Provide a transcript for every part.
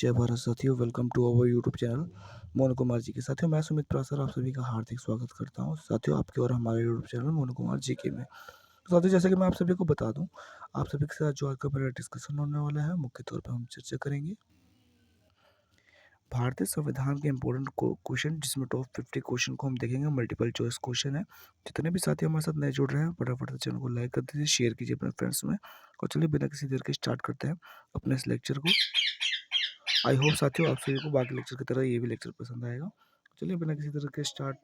जय भारत साथियों, welcome to our YouTube channel Monu Kumar ji के। साथियों, मैं सुमित प्रासर आप सभी का हार्दिक स्वागत करता हूं साथियों आपके और हमारे यूट्यूब चैनल मोनू कुमार जी के में। तो साथियों, जैसे कि मैं आप सभी को बता दूं, आप सभी के साथ जो आज का मेरा डिस्कशन होने वाला है, मुख्य तौर पर हम चर्चा करेंगे भारतीय संविधान के इंपॉर्टेंट क्वेश्चन, जिसमें टॉप 50 क्वेश्चन को हम देखेंगे। मल्टीपल चॉइस क्वेश्चन है। जितने भी साथी हमारे साथ नए जुड़ रहे हैं, फटाफट से चैनल को लाइक कर दीजिए, शेयर कीजिए अपने फ्रेंड्स में। और चलिए बिना किसी देर के स्टार्ट करते हैं अपने इस लेक्चर को। आई होप साथियों आप सभी को बाकी लेक्चर की तरह ये भी लेक्चर पसंद आएगा। चलिए बिना किसी तरह के स्टार्ट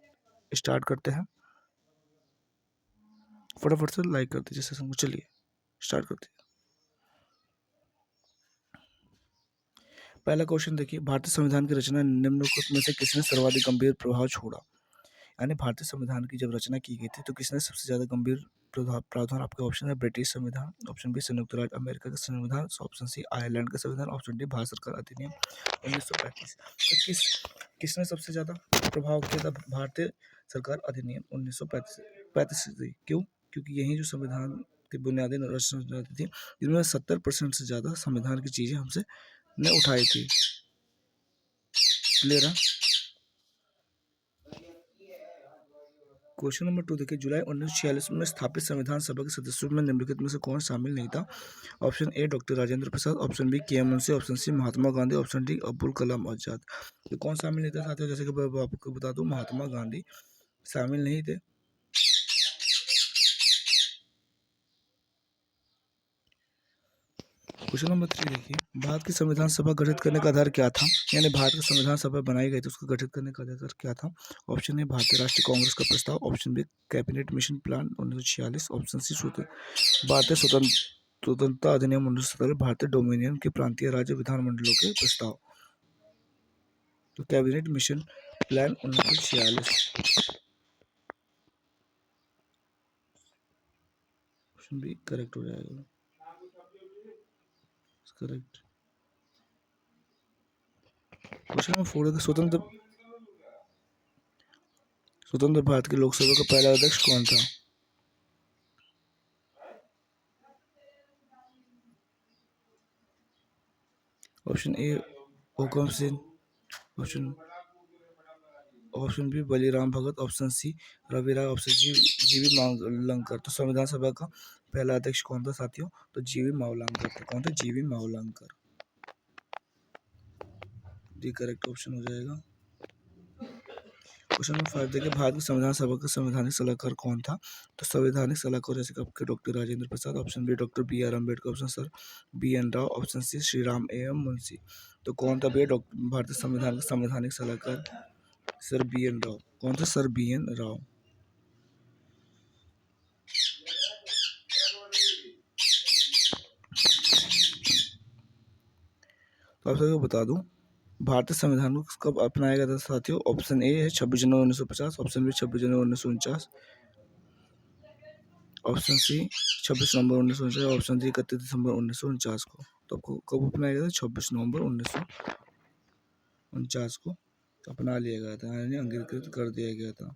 करते हैं। फटाफट से लाइक कर दीजिए सेशन को। चलिए स्टार्ट करते हैं। पहला क्वेश्चन देखिए, भारतीय संविधान की रचना निम्नलिखित में से किसने सर्वाधिक गंभीर प्रभाव छोड़ा। यानी भारतीय संविधान की जब रचना की गई थी तो किसने सबसे ज्यादा गंभीर प्रावधान। आपके ऑप्शन है ब्रिटिश संविधान, ऑप्शन बी संयुक्त राज्य अमेरिका का संविधान, ऑप्शन सी आयरलैंड का संविधान, ऑप्शन डी भारत सरकार अधिनियम 1935। तो किसने सबसे ज्यादा प्रभाव किया था भारतीय सरकार अधिनियम 1935 से। क्यों? क्योंकि यही जो संविधान की बुनियादी रचना थी, जिनमें 70% से ज्यादा संविधान की चीजें हमसे ने उठाई थी। क्लियर है? क्वेश्चन नंबर 2 देखिए, जुलाई 1946 में स्थापित संविधान सभा के सदस्यों में निम्नलिखित में से कौन शामिल नहीं था। Option A doctor Rajendra Prasad, option B K M Munshi, option C Mahatma Gandhi, option D Abdul Kalam Azad. तो कौन शामिल नहीं था साथियों? जैसे कि मैं आपको बता दूं, महात्मा गांधी शामिल नहीं थे। क्वेश्चन नंबर 3 देखिए, भारत की संविधान सभा गठित करने का आधार क्या था। यानी भारत की संविधान सभा बनाई गई थी, उसको गठित करने का आधार क्या था। ऑप्शन ए भारतीय राष्ट्रीय कांग्रेस का प्रस्ताव, option B cabinet mission plan 1946, option C भारतीय स्वतंत्रता अधिनियम 1917, भारतीय डोमिनियन के प्रांतीय राज्य विधानमंडलों के प्रस्ताव। तो cabinet mission plan 1946 option B correct हो जाएगा। करेक्ट। क्वेश्चन नंबर 4 है, स्वतंत्र भारत की लोकसभा का पहला अध्यक्ष कौन था। ऑप्शन ए हुकम सिंह, ऑप्शन बी बलिराम भगत, ऑप्शन सी रवि राय, ऑप्शन जीवी मावलंकर। तो संविधान सभा का पहला अध्यक्ष कौन था साथियों? तो जीवी मावलंकर थे। कौन थे? जीवी मावलंकर। डी करेक्ट ऑप्शन हो जाएगा। क्वेश्चन नंबर 5 देखिए, भारत की संविधान सभा का संवैधानिक सलाहकार कौन था। तो संवैधानिक सलाहकार जैसे कि आपके doctor Rajendra Prasad, option B doctor B R Ambedkar, option sir B N Rau, option C Shri Ram M Munshi. तो कौन था भैया भारतीय संविधान का संवैधानिक सलाहकार? Sir B N Rau. कौन था? Sir B N Rau. तो आप सभी को बता दूं, भारतीय संविधान को कब अपनाया गया था साथियों? ऑप्शन ए है 26 जनवरी 1950, ऑप्शन बी 26 जनवरी 1949, ऑप्शन सी 26 नवंबर 1949, ऑप्शन डी 31 दिसंबर 1949 को। तो आपको कब अपनाया गया था? 26 नवंबर 1949 को अपना लिया गया था, यानी अंगीकृत कर दिया गया था।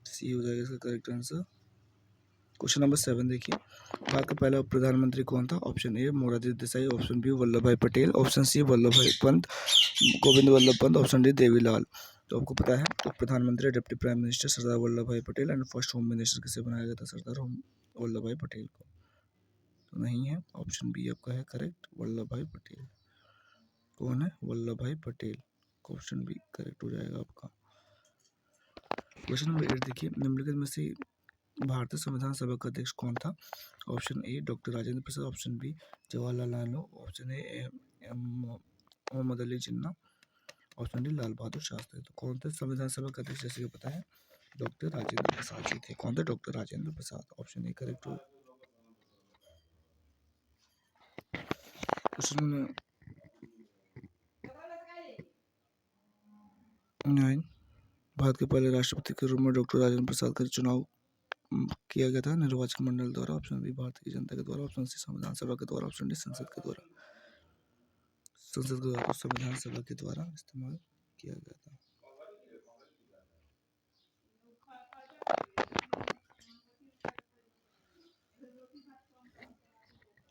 सी हो जाएगा इसका करेक्ट आंसर। क्वेश्चन नंबर 7 देखिए, भारत का पहला प्रधानमंत्री कौन था। Option A Morarji Desai, option B Vallabh Bhai Patel, option C Vallabh Bhai Pant, Govind Vallabh Pant, option D Devilal. तो आपको पता है तो प्रधानमंत्री deputy prime minister Sardar Vallabh Bhai Patel, and first home minister किसे बनाया गया था? सरदार वल्लभ भाई पटेल को। तो नहीं है, ऑप्शन बी आपका है करेक्ट, वल्लभ भाई पटेल। कौन है? Vallabh Bhai Patel. Option B correct हो जाएगा आपका। क्वेश्चन नंबर 8 देखिए, निम्नलिखित में से भारतीय संविधान सभा का अध्यक्ष कौन था। Option A doctor Rajendra Prasad, option B Jawaharlal Nehru, option A Mohammad Ali Jinnah, option D Lal Bahadur Shastri. तो कौन थे संविधान सभा का अध्यक्ष? जैसे कि पता है डॉक्टर राजेंद्र प्रसाद जी थे। कौन थे? Doctor Rajendra Prasad. Option A correct हो। क्वेश्चन 9, भारत के पहले राष्ट्रपति के रूप में डॉक्टर राजेंद्र प्रसाद का चुनाव किया गया था निर्वाचन मंडल द्वारा। ऑप्शन बी भारतीय जनता के द्वारा, ऑप्शन सी संविधान सभा के द्वारा, ऑप्शन डी संसद के द्वारा। संसद के द्वारा, संविधान सभा के द्वारा इस्तेमाल किया गया था।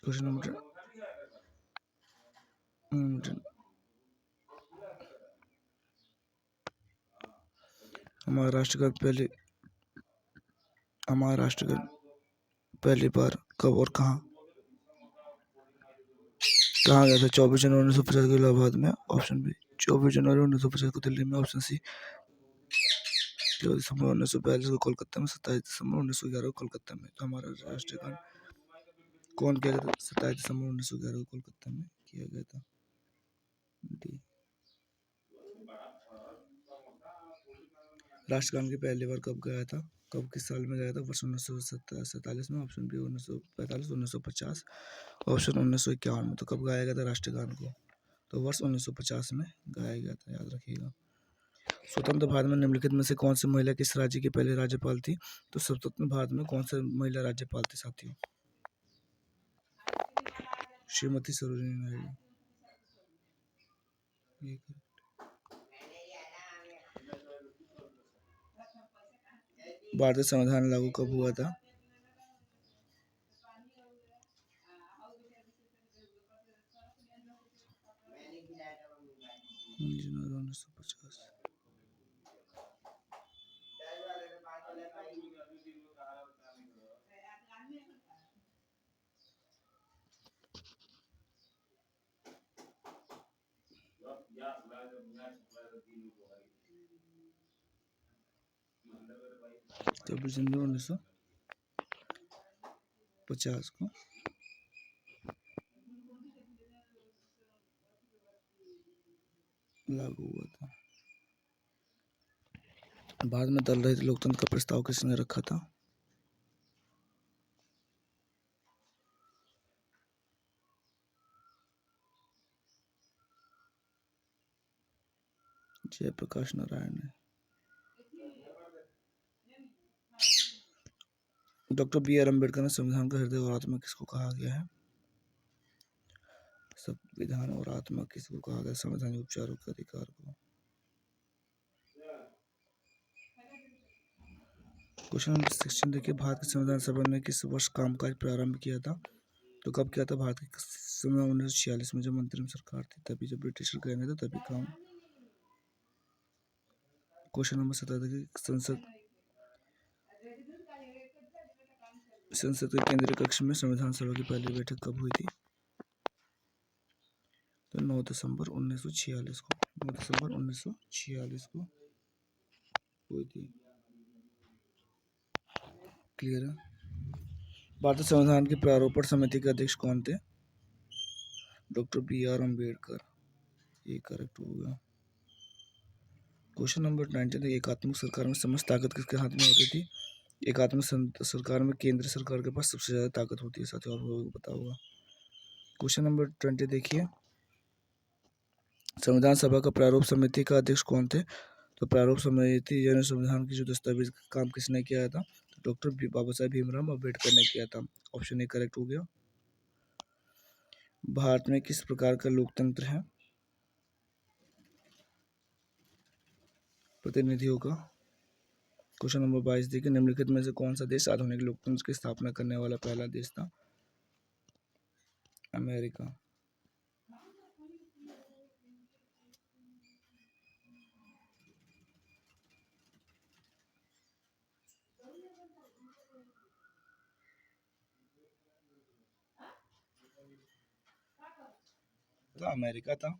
क्वेश्चन नंबर हमारा राष्ट्रगान पहली बार कब और कहाँ गया था? 24 जनवरी 1950 को इलाहाबाद में। ऑप्शन बी 24 जनवरी 1950 को दिल्ली में। ऑप्शन सी 14 दिसंबर 1942 को कोलकाता में। 27 दिसंबर 1911 को कोलकाता में। तो हमारा राष्ट्रगान कौन किया गया था? 27 दिसंबर 1911 को कोलकाता में किया गया था। डी। राष्ट्रगान की पहली बार कब गाया था? कब किस साल में गाया था? वर्ष 1947 में। ऑप्शन बी 1945, 1950, ऑप्शन 1951 में। तो कब गाया गया था राष्ट्रगान को? तो वर्ष 1950 में गाया गया था, याद रखिएगा। स्वतंत्र भारत में निम्नलिखित में से कौन सी महिला किस राज्य की पहले राज्यपाल थी? तो स्वतंत्र भारत में कौन सी महिला राज्यपाल थी साथियों? श्रीमती सरोजिनी नायडू। भारतीय संविधान लागू कब हुआ था? जनवरी 1950। तो 26 जनवरी 1950 को लागू हुआ था। भारत में दल रहित लोकतंत्र का प्रस्ताव किसने रखा था? जयप्रकाश नारायण ने। डॉक्टर बी आर अम्बेडकर ने संविधान का हृदय और आत्मा किसको कहा गया है? संविधान और आत्मा किसको कहा गया? संवैधानिक उपचारों के अधिकार को। क्वेश्चन नंबर 16 देखिए, भारत की संविधान सभा ने किस वर्ष कामकाज प्रारंभ किया था? तो कब किया था भारत की संविधान? 1946 में, जब अंतरिम सरकार थी तभी, जब ब्रिटिशर गए थे तभी काम। क्वेश्चन नंबर 17 देखिए, संसद के केंद्रीय कक्ष में संविधान सभा की पहली बैठक कब हुई थी? तो 9 दिसंबर 1946 को। 9 दिसंबर 1946 को हुई थी। क्लियर है? भारतीय संविधान की प्रारूपण समिति के अध्यक्ष कौन थे? Doctor B R Ambedkar. ये करेक्ट होगा। क्वेश्चन नंबर 19, एकात्मक सरकार में समस्त ताकत किसके हाथ में होती थी? एकात्मक सरकार में केंद्र सरकार के पास सबसे ज्यादा ताकत होती है साथियों, आपको पता होगा। क्वेश्चन नंबर 20 देखिए, संविधान सभा का प्रारूप समिति का अध्यक्ष कौन थे? तो प्रारूप समिति यानी संविधान की जो दस्तावेज का काम किसने किया था? तो डॉक्टर बाबा साहेब भीमराव अम्बेडकर ने किया था। ऑप्शन ए करेक्ट हो गया। भारत में किस प्रकार का लोकतंत्र है? प्रतिनिधियों का। क्वेश्चन नंबर 22 देखिए, निम्नलिखित में से कौन सा देश आधुनिक लोकतंत्र की स्थापना करने वाला पहला देश था? अमेरिका। तो अमेरिका था।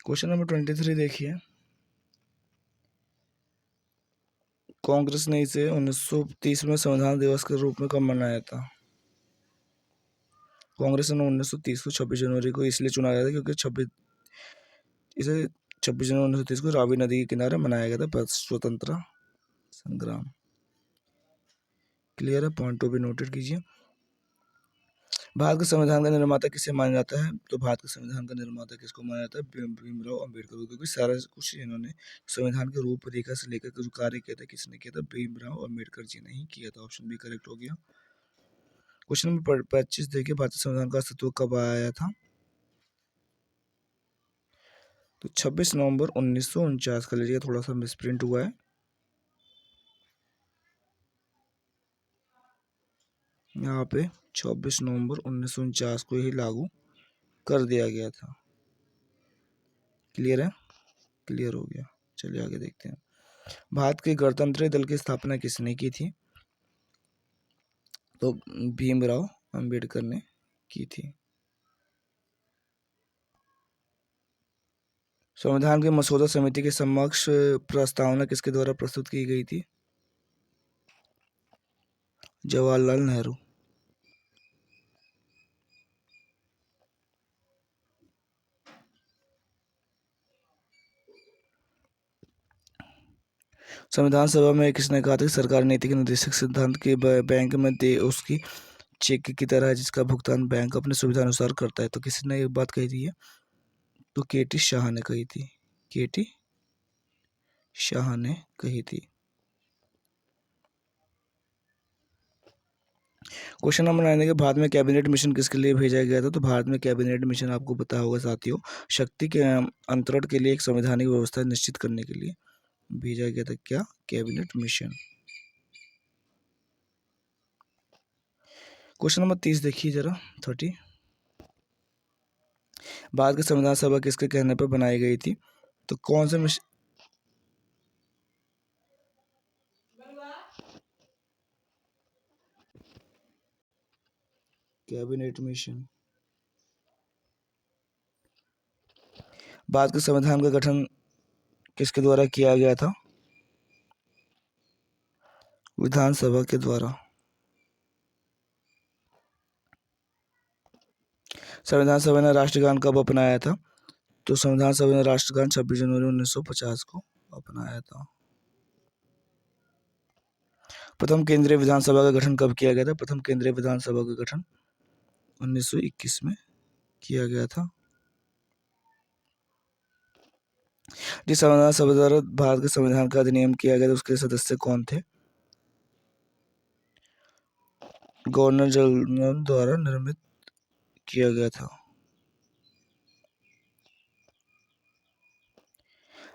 क्वेश्चन नंबर 23 देखिए, कांग्रेस ने इसे 1930 में संविधान दिवस के रूप में कब मनाया था? कांग्रेस ने 1930 को 26 जनवरी को इसलिए चुना गया था क्योंकि इसे 26 जनवरी 1930 को रावी नदी के किनारे मनाया गया था स्वतंत्रता संग्राम। क्लियर है? पॉइंट टू भी नोटेड कीजिए। भारत के संविधान का निर्माता किसे माना जाता है? तो भारत के संविधान का निर्माता किसको माना जाता है? भीमराव अम्बेडकर को, क्योंकि सारा कुछ इन्होंने संविधान के रूपरेखा से लेकर जो कार्य किया था किसने किया था? भीमराव अम्बेडकर जी ने ही किया था। ऑप्शन बी करेक्ट हो गया। क्वेश्चन नंबर 25 देखिए, भारतीय संविधान का अस्तित्व कब आया था? तो 26 नवंबर 1949 का लीजिए, थोड़ा सा मिसप्रिंट हुआ है। यहाँ पे 24 नवंबर 1949 को ही लागू कर दिया गया था। क्लियर है? क्लियर हो गया। चलिए आगे देखते हैं। भारत के गणतंत्र दल की स्थापना किसने की थी? तो भीमराव अंबेडकर ने की थी। संविधान के मसौदा समिति के समक्ष प्रस्तावना किसके द्वारा प्रस्तुत की गई थी? जवाहरलाल नेहरू। संविधान सभा में किसने कहा था कि सरकारी नीति के निर्देशक सिद्धांत के बैंक में दे उसकी चेक की तरह है जिसका भुगतान बैंक अपनी सुविधा अनुसार करता है। तो किसने ये बात कही थी? तो के.टी. शाह ने कही थी। के.टी. शाह ने कही थी। क्वेश्चन नंबर 9 के भारत में कैबिनेट मिशन किसके लिए भेजा गया था? तो भारत में कैबिनेट मिशन आपको पता होगा साथियों, शक्ति के अंतरण के लिए एक संवैधानिक व्यवस्था निश्चित करने के लिए भेजा गया था। क्या? Cabinet mission. क्वेश्चन नंबर 30 देखिए जरा 30। भारत की संविधान सभा किसके कहने पर बनाई गई थी? तो कौन से मिशन? Cabinet mission. भारत के संविधान का गठन किसके द्वारा किया गया था? विधानसभा के द्वारा। संविधान सभा ने राष्ट्रगान कब अपनाया था? तो संविधान सभा ने राष्ट्रगान 26 जनवरी 1950 को अपनाया था। प्रथम केंद्रीय विधानसभा का गठन कब किया गया था? प्रथम केंद्रीय विधानसभा का गठन 1921 में किया गया था। जिस संविधान सभा द्वारा भारत के संविधान का अधिनियम किया गया था उसके सदस्य कौन थे? गवर्नर जनरल द्वारा निर्मित किया गया था।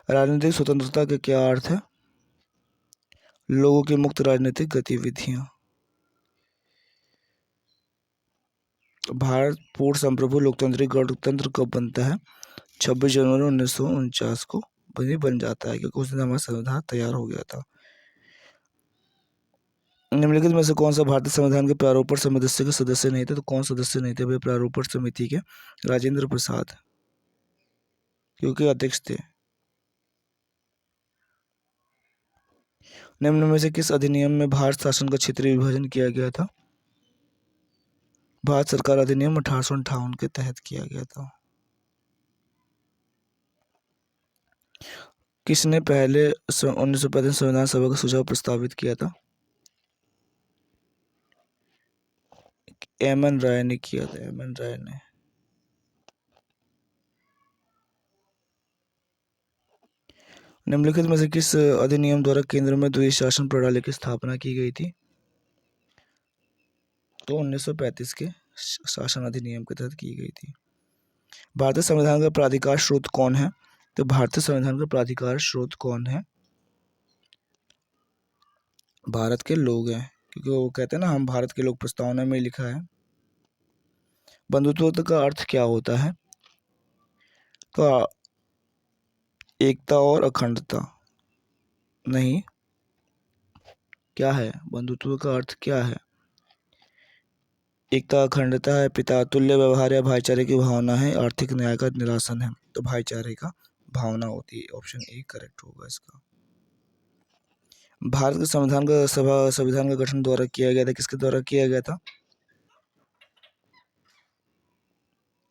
राजनीतिक स्वतंत्रता के क्या अर्थ है? लोगों की मुक्त राजनीतिक गतिविधियां। भारत पूर्ण संप्रभु लोकतांत्रिक गणतंत्र कब बनता है? 26 जनवरी 1949 को बन जाता है क्योंकि उस दिन हमारा संविधान तैयार हो गया था। निम्नलिखित में से कौन सा भारतीय संविधान के प्रारूपण समिति के सदस्य नहीं थे? तो कौन सदस्य नहीं थे भाई प्रारूपण समिति के? राजेंद्र प्रसाद, क्योंकि अध्यक्ष थे। निम्न में से किस अधिनियम में भारत शासन का क्षेत्रीय विभाजन किया गया था? भारत सरकार अधिनियम 1858 के तहत किया गया था। किसने पहले 1935 संविधान सभा का सुझाव प्रस्तावित किया था? एम.एन. राय ने किया था। एम.एन. राय ने। निम्नलिखित में से किस अधिनियम द्वारा केंद्र में द्वैध शासन प्रणाली की स्थापना की गई थी? तो 1935 के शासन अधिनियम के तहत की गई थी। भारतीय संविधान का प्राधिकार स्रोत कौन है? तो भारतीय संविधान का प्राधिकार स्रोत कौन है? भारत के लोग हैं, क्योंकि वो कहते हैं ना हम भारत के लोग, प्रस्तावना में लिखा है। बंधुत्व का अर्थ क्या होता है? तो एकता और अखंडता। नहीं, क्या है बंधुत्व का अर्थ? क्या है? एकता अखंडता है, पिता तुल्य व्यवहार या भाईचारे की भावना है, आर्थिक न्याय का निरासन है। तो भाईचारे का भावना होती है। ऑप्शन ए करेक्ट होगा इसका। भारत के संविधान का गठन द्वारा किया गया था। किसके द्वारा किया गया था?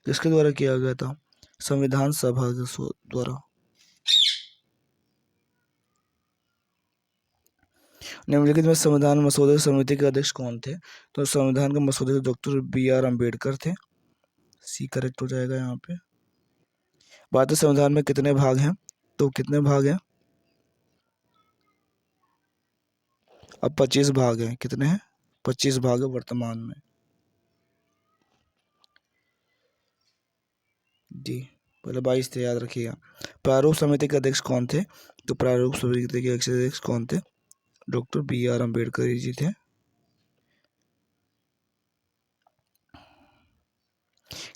किसके द्वारा किया गया था? संविधान सभा के द्वारा। निम्नलिखित में संविधान मसौदे समिति के अध्यक्ष कौन थे? तो संविधान के मसौदे के डॉक्टर बी.आर. अम्बेडकर थे। सी करेक्ट हो जाएगा यहाँ पे। भारतीय संविधान में कितने भाग हैं? तो कितने भाग हैं? अब 25 भाग हैं। कितने हैं? 25 भाग है वर्तमान में। जी, पहले 22 थे, याद रखिएगा। प्रारूप समिति के अध्यक्ष कौन थे? तो प्रारूप समिति के अध्यक्ष कौन थे? Doctor B R. अम्बेडकर जी थे।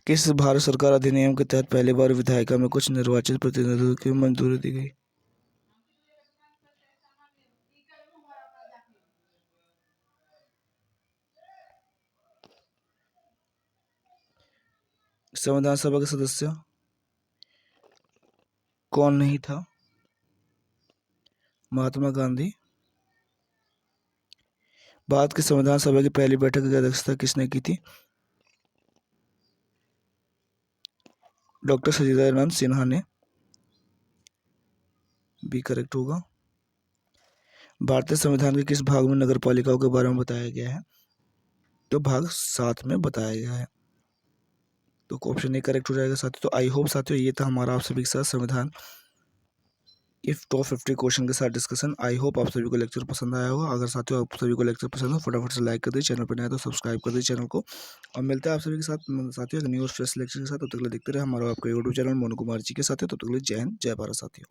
किस भारत सरकार अधिनियम के तहत पहली बार विधायिका में कुछ निर्वाचित प्रतिनिधियों की मंजूरी दी गई? संविधान सभा का सदस्य कौन नहीं था? महात्मा गांधी। भारत की संविधान सभा की पहली बैठक की अध्यक्षता किसने की थी? डॉक्टर सचिदानंद सिन्हा ने। बी करेक्ट होगा। भारतीय संविधान के किस भाग में नगर पालिकाओं के बारे में बताया गया है? तो भाग 7 में बताया गया है, तो ऑप्शन ए करेक्ट हो जाएगा साथियों। तो आई होप साथियों ये था हमारा आप सभी के साथ संविधान इफ टॉप 50 क्वेश्चन के साथ डिस्कशन। आई होप आप सभी को लेक्चर पसंद आया होगा। अगर साथियों आप सभी को लेक्चर पसंद हो फटाफट से लाइक कर दीजिए, चैनल पर नया तो सब्सक्राइब कर दीजिए चैनल को, और मिलते हैं आप सभी के साथ साथियों एक न्यू और फ्रेश लेक्चर के साथ। तब तक के लिए देखते रहे हमारा आपका यूट्यूब चैनल मोनू कुमार जी के साथ। तब तक के लिए जय हिंद जय भारत साथियों।